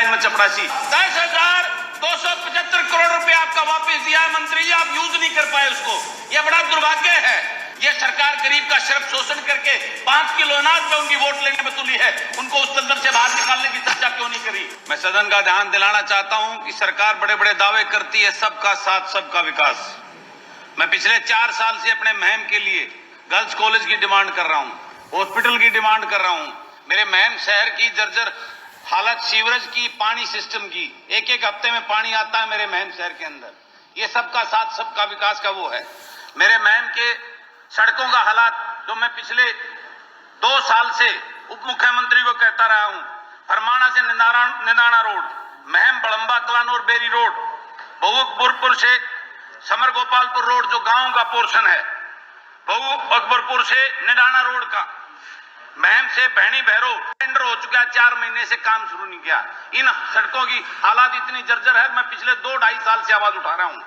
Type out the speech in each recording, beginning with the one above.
में चपरासी 10,275 करोड़ रुपए आपका वापस दिया है मंत्री जी, आप यूज नहीं कर पाए उसको। यह बड़ा दुर्भाग्य है। यह सरकार गरीब का शर्म शोषण करके 5 किलो अनाज पे उनकी वोट लेने में तुली है, उनको उस दलदल से बाहर निकालने की चर्चा क्यों नहीं करी। मैं सदन का ध्यान दिलाना चाहता हूं कि सरकार बड़े बड़े दावे करती है, सबका साथ सबका विकास। मैं पिछले 4 साल से अपने महम के लिए गर्ल्स कॉलेज की डिमांड कर रहा हूं, हॉस्पिटल की डिमांड कर रहा हूं। मेरे महम शहर की जर्जर हालत, सीवरेज की, पानी सिस्टम की, एक हफ्ते में पानी आता है मेरे महम शहर के अंदर। ये सबका साथ सबका विकास का वो है। मेरे महम के सड़कों का हालात जो मैं पिछले 2 साल से उप मुख्यमंत्री को कहता रहा हूं, फरमाना से निदाना रोड, महम बड़ंबा कलानौर बेरी रोड, बहुअकबरपुर से समर गोपालपुर रोड जो गांव का पोर्शन है, बहु अकबरपुर से निदाना रोड का, महम से भैनी भैरो टेंडर हो चुका है, 4 महीने से काम शुरू नहीं किया। इन सड़कों की हालात इतनी जर्जर है, मैं पिछले 2-2.5 साल से आवाज उठा रहा हूं।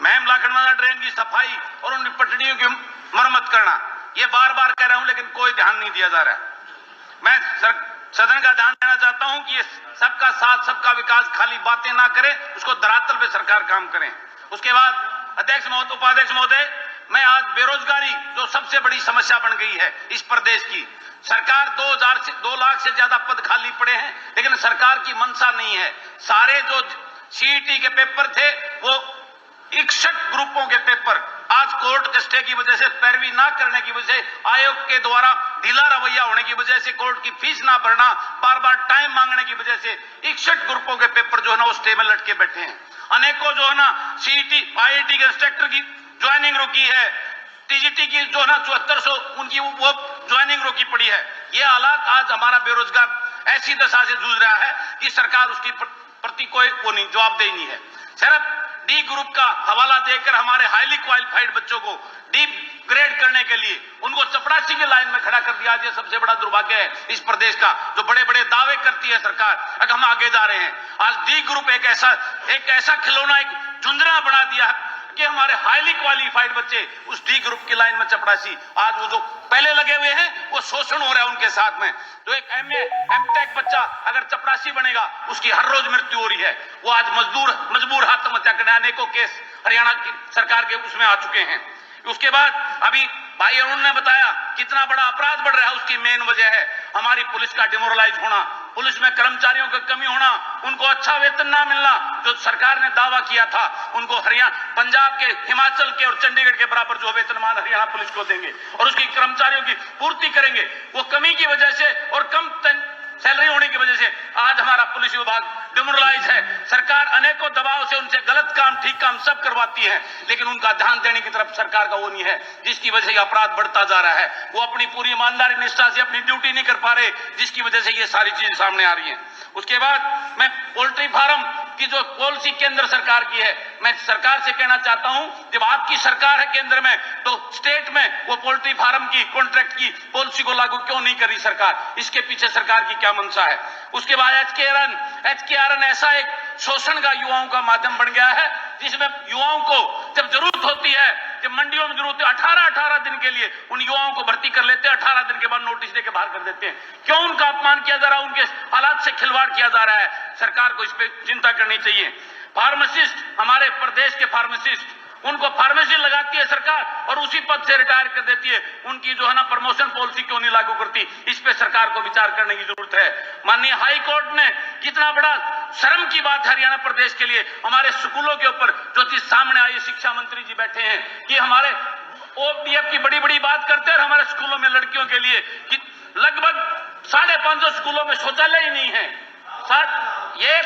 महम लाखनवाला ड्रेन की सफाई और उन पटड़ियों की मरम्मत करना, ये बार बार कह रहा हूं, लेकिन कोई ध्यान नहीं दिया जा रहा है। मैं सदन का ध्यान देना चाहता हूं कि ये सबका साथ सबका विकास खाली बातें ना करें, उसको धरातल पे सरकार काम करें। उसके बाद अध्यक्ष महोदय, उपाध्यक्ष महोदय, मैं आज बेरोजगारी जो सबसे बड़ी समस्या बन गई है इस प्रदेश की, सरकार 2 लाख से ज्यादा पद खाली पड़े हैं, लेकिन सरकार की मंशा नहीं है। सारे जो सीईटी के पेपर थे वो 61 ग्रुपों के पेपर आज कोर्ट के स्टे की वजह से, पैरवी ना करने की वजह से, आयोग के द्वारा ढीला रवैया होने की वजह से, कोर्ट की फीस ना भरना, बार बार टाइम मांगने की वजह से 61 ग्रुपों के पेपर जो है ना वो स्टे में लटके बैठे हैं। अनेकों जो है ना सीईटी आईआईटी के इंस्ट्रक्टर की ज्वाइनिंग रुकी है, टीजीटी की जो है ना 7400 उनकी वो ज्वाइनिंग रोकी पड़ी है। ये हालात आज हमारा बेरोजगार ऐसी दशा से जूझ रहा है कि सरकार उसकी प्रति कोई वो नहीं, जवाबदेही नहीं है। सिर्फ डी ग्रुप का हवाला देकर हमारे हाईली क्वालिफाइड बच्चों को डी ग्रेड करने के लिए उनको चपरासी की लाइन में खड़ा कर दिया। ये सबसे बड़ा दुर्भाग्य है इस प्रदेश का, जो बड़े बड़े दावे करती है सरकार, अगर हम आगे जा रहे हैं। आज डी ग्रुप एक ऐसा खिलौना, एक झुंझुना बना दिया है कि हमारे हाईली क्वालिफाइड बच्चे उस डी ग्रुप की लाइन में चपरासी, आज वो जो पहले लगे हुए हैं वो शोषण हो रहा है उनके साथ में। तो एक एमए एमटेक बच्चा अगर चपरासी बनेगा, उसकी हर रोज मृत्यु हो रही है। वो आज मजबूर आत्महत्या करने, अनेकों केस हरियाणा की सरकार के उसमें आ चुके हैं। उसके बाद अभी भाई अरुण ने बताया कितना बड़ा अपराध बढ़ रहा है, उसकी मेन वजह है हमारी पुलिस का डिमोरलाइज होना, पुलिस में कर्मचारियों की कमी होना, उनको अच्छा वेतन ना मिलना। जो सरकार ने दावा किया था उनको हरियाणा, पंजाब के, हिमाचल के और चंडीगढ़ के बराबर जो वेतनमान हरियाणा पुलिस को देंगे और उसकी कर्मचारियों की पूर्ति करेंगे, वो कमी की वजह से और कम सैलरी होने की वजह से आज हमारा पुलिस विभाग डिमोरलाइज है। सरकार अनेकों दबाव से उनसे गलत काम ठीक काम सब करवाती है, लेकिन उनका ध्यान देने की तरफ सरकार का वो नहीं है, जिसकी वजह से अपराध बढ़ता जा रहा है। वो अपनी पूरी ईमानदारी निष्ठा से अपनी ड्यूटी नहीं कर पा रहे, जिसकी वजह से ये सारी चीजें सामने आ रही हैं। उसके बाद मैं पोल्ट्री फार्म की जो पॉलिसी केंद्र सरकार की है, मैं सरकार से कहना चाहता हूं, जब आपकी सरकार है केंद्र में, तो स्टेट में वो पोल्ट्री फार्म की कॉन्ट्रैक्ट की पॉलिसी को लागू क्यों नहीं करी सरकार? इसके पीछे सरकार की क्या मंशा है? उसके बाद एचकेआरएन ऐसा एक शोषण का युवाओं का माध्यम बन गया है, जिसमें युवाओं को जब जरूरत होती है, जब मंडियों में जरूरत है, 18 दिन के लिए उन युवाओं को भर्ती कर लेते हैं, 18 दिन के बाद नोटिस देकर बाहर कर देते हैं। क्यों उनका अपमान किया जा रहा है? उनके हालात से खिलवाड़ किया जा रहा है। सरकार को इस पे चिंता करनी चाहिए। फार्मासिस्ट, हमारे प्रदेश के फार्मासिस्ट, उनको फार्मेसी लगाती है सरकार और उसी पद से रिटायर कर देती है। उनकी जो है ना प्रमोशन पॉलिसी क्यों नहीं लागू करती? इस पे सरकार को विचार करने की जरूरत है। माननीय हाई कोर्ट ने कितना बड़ा शर्म की बात हरियाणा प्रदेश के लिए, हमारे स्कूलों के ऊपर जो चीज सामने आई, शिक्षा मंत्री जी बैठे हैं कि हमारे ओपीएफ की बड़ी बात करते हैं और हमारे स्कूलों में लड़कियों के लिए कि लगभग 550 स्कूलों में शौचालय ही नहीं है। सर, ये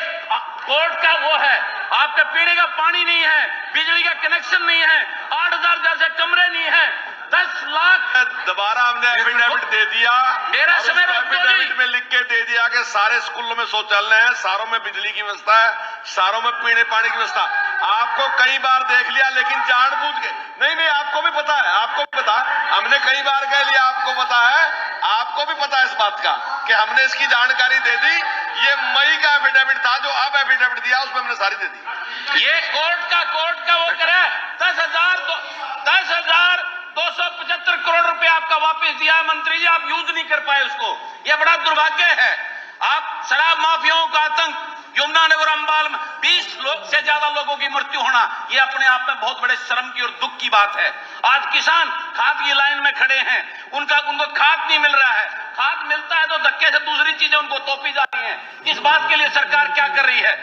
कोर्ट का वो है, आपके पीने का पानी नहीं है, बिजली का कनेक्शन नहीं है, 8,000 जैसे कमरे नहीं है, 10 लाख। दोबारा हमने एफिडेविट दे दिया, मेरा समय एफिडेविट में लिख के दे दिया कि सारे स्कूलों में शौचालय है, सारों में बिजली की व्यवस्था है, सारों में पीने पानी की व्यवस्था। आपको कई बार देख लिया, लेकिन जानबूझ के नहीं, आपको भी पता है, आपको भी पता, हमने कई बार कह लिया, आपको पता है, आपको भी पता है इस बात का कि हमने इसकी जानकारी दे दी। ये मई का एफिडेविट था, जो अब एफिडेविट दिया उसमें हमने सारी दे दी। ये कोर्ट का वो करे, 10,275 करोड़ रुपए आपका वापस दिया है मंत्री जी, आप यूज नहीं कर पाए उसको। ये बड़ा दुर्भाग्य है। आप शराब माफियाओं का आतंक साल में 20 लोग से ज्यादा लोगों की मृत्यु होना, यह अपने आप में बहुत बड़े शर्म की और दुख की बात है। आज किसान खाद की लाइन में खड़े हैं, उनको खाद नहीं मिल रहा है। खाद मिलता है तो धक्के से दूसरी चीजें उनको तोपी जा रही हैं। इस बात के लिए सरकार क्या कर रही है?